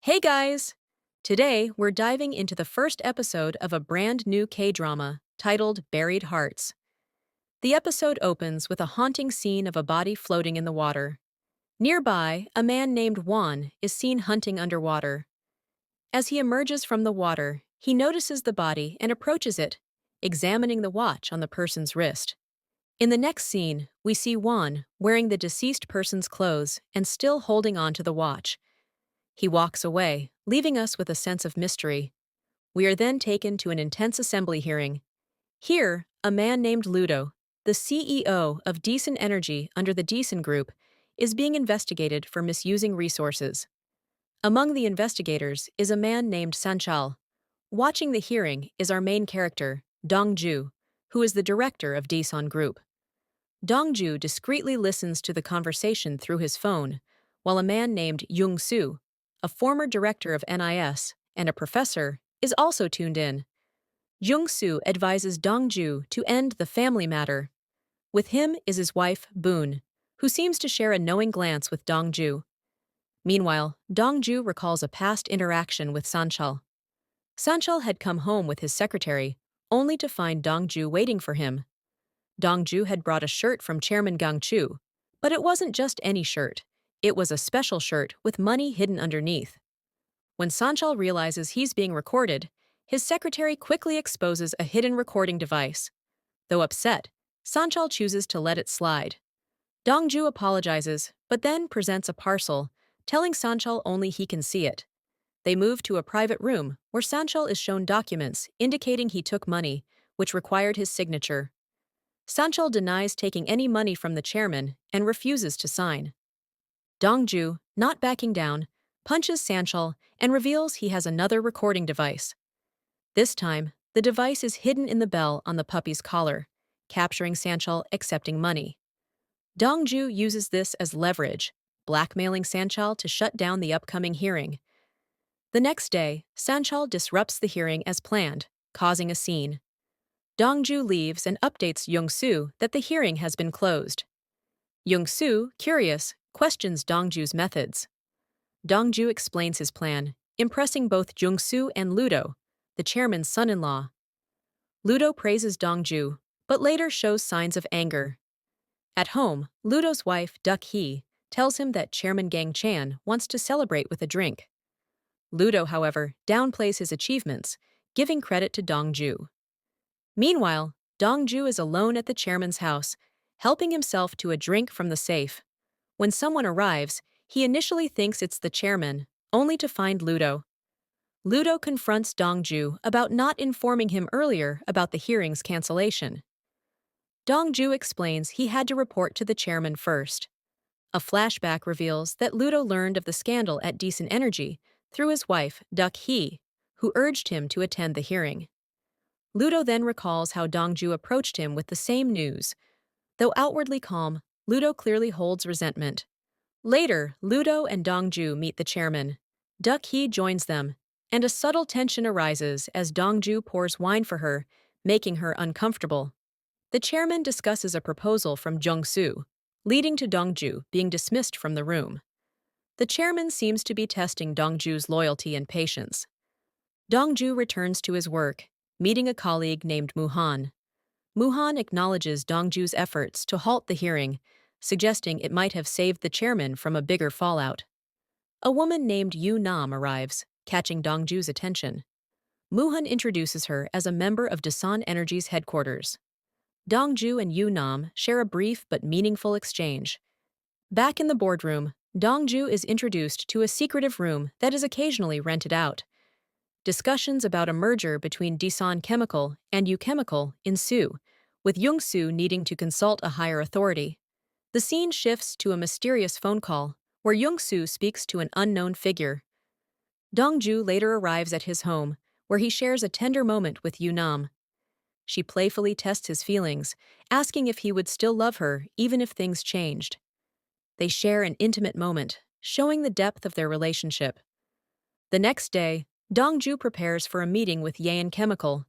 Hey guys! Today, we're diving into the first episode of a brand new K-drama titled Buried Hearts. The episode opens with a haunting scene of a body floating in the water. Nearby, a man named Juan is seen hunting underwater. As he emerges from the water, he notices the body and approaches it, examining the watch on the person's wrist. In the next scene, we see Juan wearing the deceased person's clothes and still holding on to the watch. He walks away, leaving us with a sense of mystery. We are then taken to an intense assembly hearing. Here, a man named Ludo, the CEO of Decent Energy under the Decent Group, is being investigated for misusing resources. Among the investigators is a man named Sanchal. Watching the hearing is our main character, Dong Joo, who is the director of Decent Group. Dong Joo discreetly listens to the conversation through his phone, while a man named Soo, a former director of NIS and a professor, is also tuned in. Soo advises Dong Joo to end the family matter. With him is his wife, Boon, who seems to share a knowing glance with Dong Joo. Meanwhile, Dong Joo recalls a past interaction with Sanchal. Sanchal had come home with his secretary, only to find Dong Joo waiting for him. Dong Joo had brought a shirt from Chairman Gang Chu, but it wasn't just any shirt. It was a special shirt with money hidden underneath. When Sanchal realizes he's being recorded, his secretary quickly exposes a hidden recording device. Though upset, Sanchal chooses to let it slide. Dong Joo apologizes, but then presents a parcel, telling Sanchal only he can see it. They move to a private room where Sanchal is shown documents indicating he took money, which required his signature. Sanchal denies taking any money from the chairman and refuses to sign. Dong Joo, not backing down, punches Sanchal and reveals he has another recording device. This time, the device is hidden in the bell on the puppy's collar, capturing Sanchal accepting money. Dong Joo uses this as leverage, blackmailing Sanchal to shut down the upcoming hearing. The next day, Sanchal disrupts the hearing as planned, causing a scene. Dong Joo leaves and updates Soo that the hearing has been closed. Soo, curious, questions Dong Joo's methods. Dong Joo explains his plan, impressing both Soo and Ludo, the chairman's son-in-law. Ludo praises Dong Joo, but later shows signs of anger. At home, Ludo's wife, Duck Hee, tells him that Chairman Gang Chan wants to celebrate with a drink. Ludo, however, downplays his achievements, giving credit to Dong Joo. Meanwhile, Dong Joo is alone at the chairman's house, helping himself to a drink from the safe. When someone arrives, he initially thinks it's the chairman, only to find Ludo. Ludo confronts Dong Joo about not informing him earlier about the hearing's cancellation. Dong Joo explains he had to report to the chairman first. A flashback reveals that Ludo learned of the scandal at Decent Energy through his wife, Duck Hee, who urged him to attend the hearing. Ludo then recalls how Dong Joo approached him with the same news. Though outwardly calm, Ludo clearly holds resentment. Later, Ludo and Dong Joo meet the chairman. Duck Hee joins them, and a subtle tension arises as Dong Joo pours wine for her, making her uncomfortable. The chairman discusses a proposal from Soo, leading to Dong Joo being dismissed from the room. The chairman seems to be testing Dong Joo's loyalty and patience. Dong Joo returns to his work, meeting a colleague named Muhan. Muhan acknowledges Dong Joo's efforts to halt the hearing, suggesting it might have saved the chairman from a bigger fallout. A woman named Yumnam arrives, catching Dong Joo's attention. Muhan introduces her as a member of Destined Energy's headquarters. Dong Joo and Yumnam share a brief but meaningful exchange. Back in the boardroom, Dong Joo is introduced to a secretive room that is occasionally rented out. Discussions about a merger between Destined Chemical and U Chemical ensue, with Soo needing to consult a higher authority. The scene shifts to a mysterious phone call, where Soo speaks to an unknown figure. Dong Joo later arrives at his home, where he shares a tender moment with Yumnam. She playfully tests his feelings, asking if he would still love her even if things changed. They share an intimate moment, showing the depth of their relationship. The next day, Dong Joo prepares for a meeting with Yayan Chemical.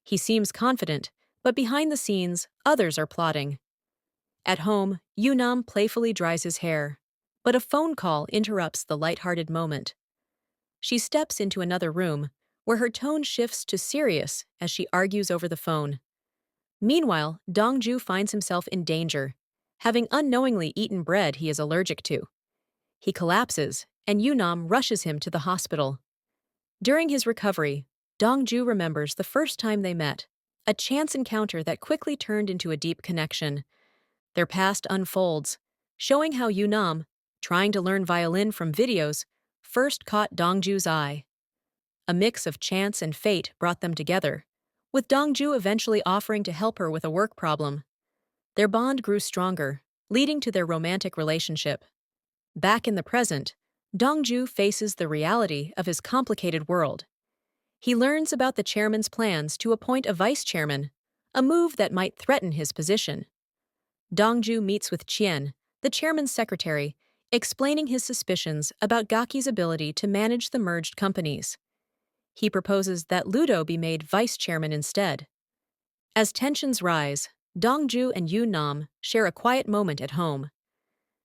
He seems confident, but behind the scenes, others are plotting. At home, Yumnam playfully dries his hair, but a phone call interrupts the lighthearted moment. She steps into another room, where her tone shifts to serious as she argues over the phone. Meanwhile, Dong Joo finds himself in danger, having unknowingly eaten bread he is allergic to. He collapses, and Yumnam rushes him to the hospital. During his recovery, Dong Joo remembers the first time they met, a chance encounter that quickly turned into a deep connection. Their past unfolds, showing how Yumnam, trying to learn violin from videos, first caught Dong Joo's eye. A mix of chance and fate brought them together, with Dong Joo eventually offering to help her with a work problem. Their bond grew stronger, leading to their romantic relationship. Back in the present, Dong Joo faces the reality of his complicated world. He learns about the chairman's plans to appoint a vice chairman, a move that might threaten his position. Dong Joo meets with Chien, the chairman's secretary, explaining his suspicions about Gaki's ability to manage the merged companies. He proposes that Ludo be made vice chairman instead. As tensions rise, Dong Joo and Yumnam share a quiet moment at home.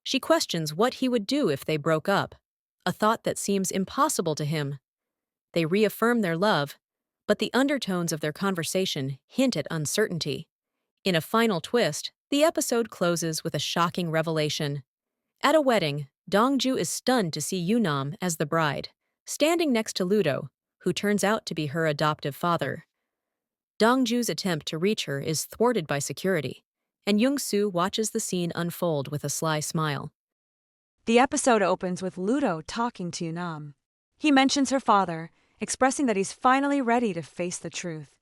She questions what he would do if they broke up, a thought that seems impossible to him. They reaffirm their love, but the undertones of their conversation hint at uncertainty. In a final twist, the episode closes with a shocking revelation. At a wedding, Dong Joo is stunned to see Yumnam as the bride, standing next to Ludo, who turns out to be her adoptive father. Dong Joo's attempt to reach her is thwarted by security, and Young-soo watches the scene unfold with a sly smile. The episode opens with Ludo talking to Yumnam. He mentions her father, expressing that he's finally ready to face the truth.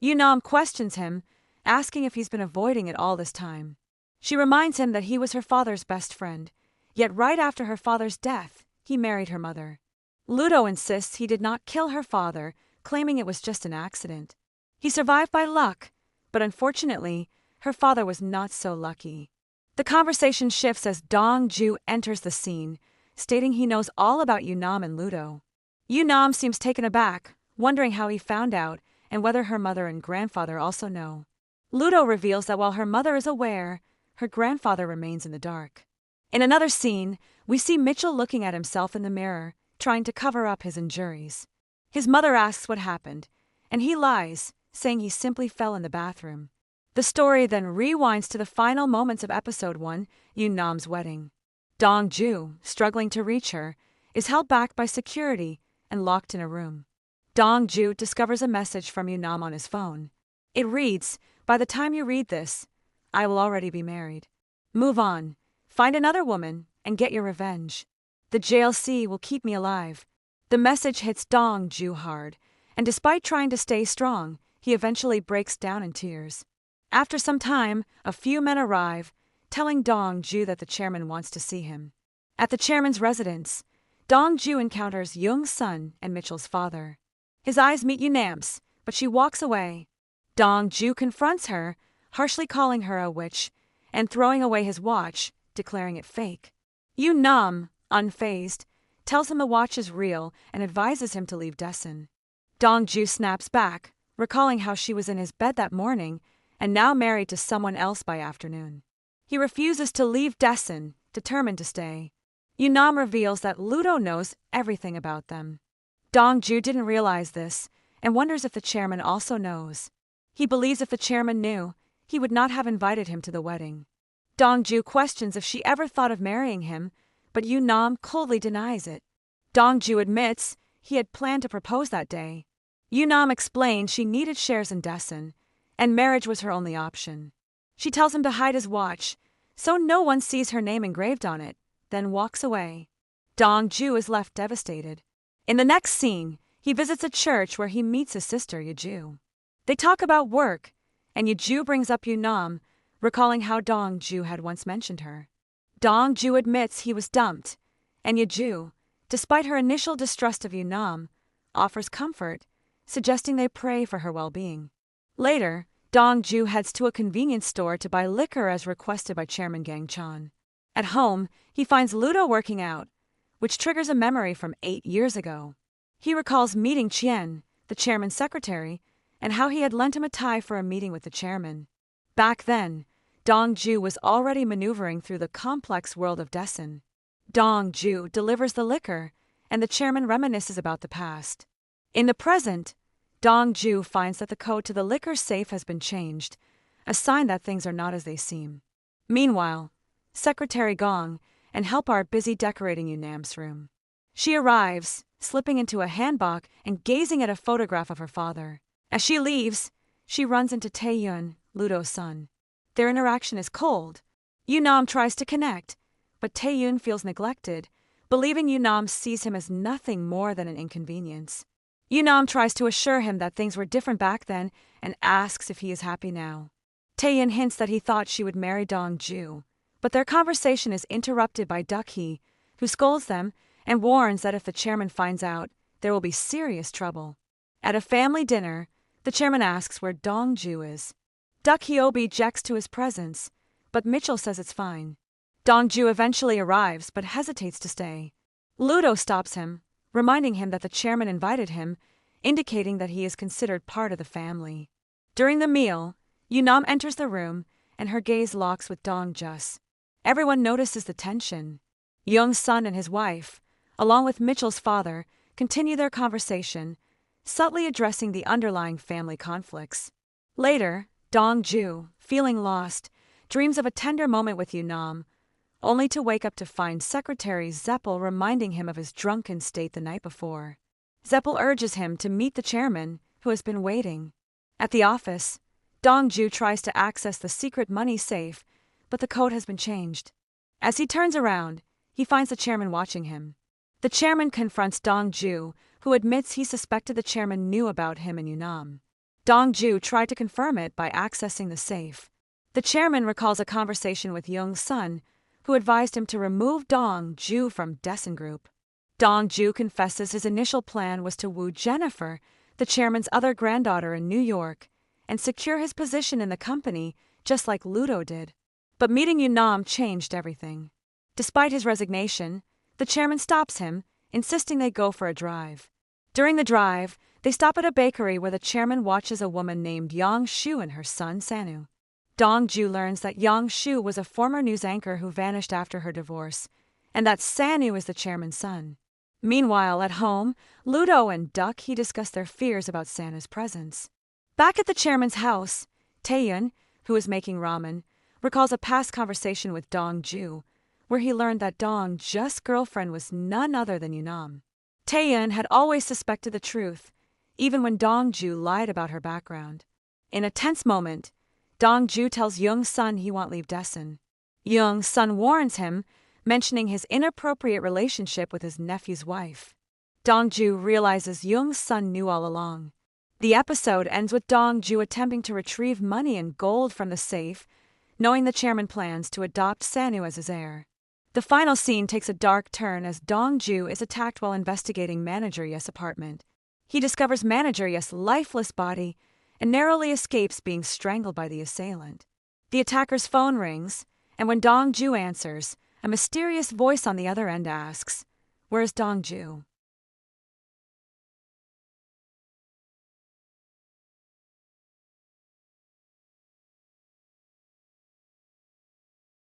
Yumnam questions him, asking if he's been avoiding it all this time. She reminds him that he was her father's best friend, yet right after her father's death, he married her mother. Ludo insists he did not kill her father, claiming it was just an accident. He survived by luck, but unfortunately, her father was not so lucky. The conversation shifts as Dong Joo enters the scene, stating he knows all about Yumnam and Ludo. Yumnam seems taken aback, wondering how he found out and whether her mother and grandfather also know. Ludo reveals that while her mother is aware, her grandfather remains in the dark. In another scene, we see Mitchell looking at himself in the mirror, trying to cover up his injuries. His mother asks what happened, and he lies, saying he simply fell in the bathroom. The story then rewinds to the final moments of episode 1, Yumnam's wedding. Dong Joo, struggling to reach her, is held back by security and locked in a room. Dong Joo discovers a message from Yumnam on his phone. It reads, "By the time you read this, I will already be married. Move on, find another woman, and get your revenge. The JLC will keep me alive." The message hits Dong Joo hard, and despite trying to stay strong, he eventually breaks down in tears. After some time, a few men arrive, telling Dong Joo that the chairman wants to see him. At the chairman's residence, Dong Joo encounters Young's son and Mitchell's father. His eyes meet Yumnam's, but she walks away. Dong Joo confronts her, harshly calling her a witch and throwing away his watch, declaring it fake. Yumnam, unfazed, tells him the watch is real and advises him to leave Destin. Dong Joo snaps back, recalling how she was in his bed that morning and now married to someone else by afternoon. He refuses to leave Destin, determined to stay. Yumnam reveals that Ludo knows everything about them. Dong Joo didn't realize this and wonders if the chairman also knows. He believes if the chairman knew, he would not have invited him to the wedding. Dong Joo questions if she ever thought of marrying him, but Yumnam coldly denies it. Dong Joo admits he had planned to propose that day. Yumnam explained she needed shares in Destin, and marriage was her only option. She tells him to hide his watch, so no one sees her name engraved on it, then walks away. Dong Joo is left devastated. In the next scene, he visits a church where he meets his sister Yeju. They talk about work, and Yeju brings up Yumnam, recalling how Dong Joo had once mentioned her. Dong Joo admits he was dumped, and Yeju, despite her initial distrust of Yumnam, offers comfort, suggesting they pray for her well-being. Later, Dong Joo heads to a convenience store to buy liquor as requested by Chairman Gang Chan. At home, he finds Ludo working out, which triggers a memory from 8 years ago. He recalls meeting Chien, the chairman's secretary, and how he had lent him a tie for a meeting with the chairman. Back then, Dong Joo was already maneuvering through the complex world of Destin. Dong Joo delivers the liquor, and the chairman reminisces about the past. In the present, Dong Joo finds that the code to the liquor safe has been changed, a sign that things are not as they seem. Meanwhile, Secretary Gong and Help are busy decorating Yumnam's room. She arrives, slipping into a hanbok and gazing at a photograph of her father. As she leaves, she runs into Taeyun, Ludo's son. Their interaction is cold. Yumnam tries to connect, but Taeyun feels neglected, believing Yumnam sees him as nothing more than an inconvenience. Yumnam tries to assure him that things were different back then and asks if he is happy now. Taeyun hints that he thought she would marry Dong Joo, but their conversation is interrupted by Duck-hee, who scolds them and warns that if the chairman finds out, there will be serious trouble. At a family dinner, the chairman asks where Dong Joo is. Duck-hee objects to his presence, but Mitchell says it's fine. Dong Joo eventually arrives but hesitates to stay. Ludo stops him, reminding him that the chairman invited him, indicating that he is considered part of the family. During the meal, Yumnam enters the room and her gaze locks with Dong Jus. Everyone notices the tension. Young's son and his wife, along with Mitchell's father, continue their conversation, subtly addressing the underlying family conflicts. Later, Dong Joo, feeling lost, dreams of a tender moment with Yumnam, only to wake up to find Secretary Zeppel reminding him of his drunken state the night before. Zeppel urges him to meet the chairman, who has been waiting. At the office, Dong Joo tries to access the secret money safe, but the code has been changed. As he turns around, he finds the chairman watching him. The chairman confronts Dong Joo, who admits he suspected the chairman knew about him and Yumnam. Dong Joo tried to confirm it by accessing the safe. The chairman recalls a conversation with Young's son, who advised him to remove Dong Joo from destined group. Dong Joo confesses his initial plan was to woo Jennifer, the chairman's other granddaughter in New York, and secure his position in the company just like Ludo did. But meeting Yumnam changed everything. Despite his resignation, the chairman stops him, insisting they go for a drive. During the drive, they stop at a bakery where the chairman watches a woman named Yang Shu and her son Sanu. Dong Joo learns that Yang Shu was a former news anchor who vanished after her divorce, and that Sanu is the chairman's son. Meanwhile, at home, Ludo and Duck-hee discuss their fears about Sanu's presence. Back at the chairman's house, Taeyun, who is making ramen, recalls a past conversation with Dong Joo, where he learned that Dong Jus' girlfriend was none other than Yumnam. Taeyun had always suspected the truth, even when Dong Joo lied about her background. In a tense moment, Dong Joo tells Young's son he won't leave destined. Young's son warns him, mentioning his inappropriate relationship with his nephew's wife. Dong Joo realizes Young's son knew all along. The episode ends with Dong Joo attempting to retrieve money and gold from the safe, knowing the chairman plans to adopt Sanu as his heir. The final scene takes a dark turn as Dong Joo is attacked while investigating Manager Yes' apartment. He discovers Manager Yes' lifeless body and narrowly escapes being strangled by the assailant. The attacker's phone rings, and when Dong Joo answers, a mysterious voice on the other end asks, "Where's Dong Joo?"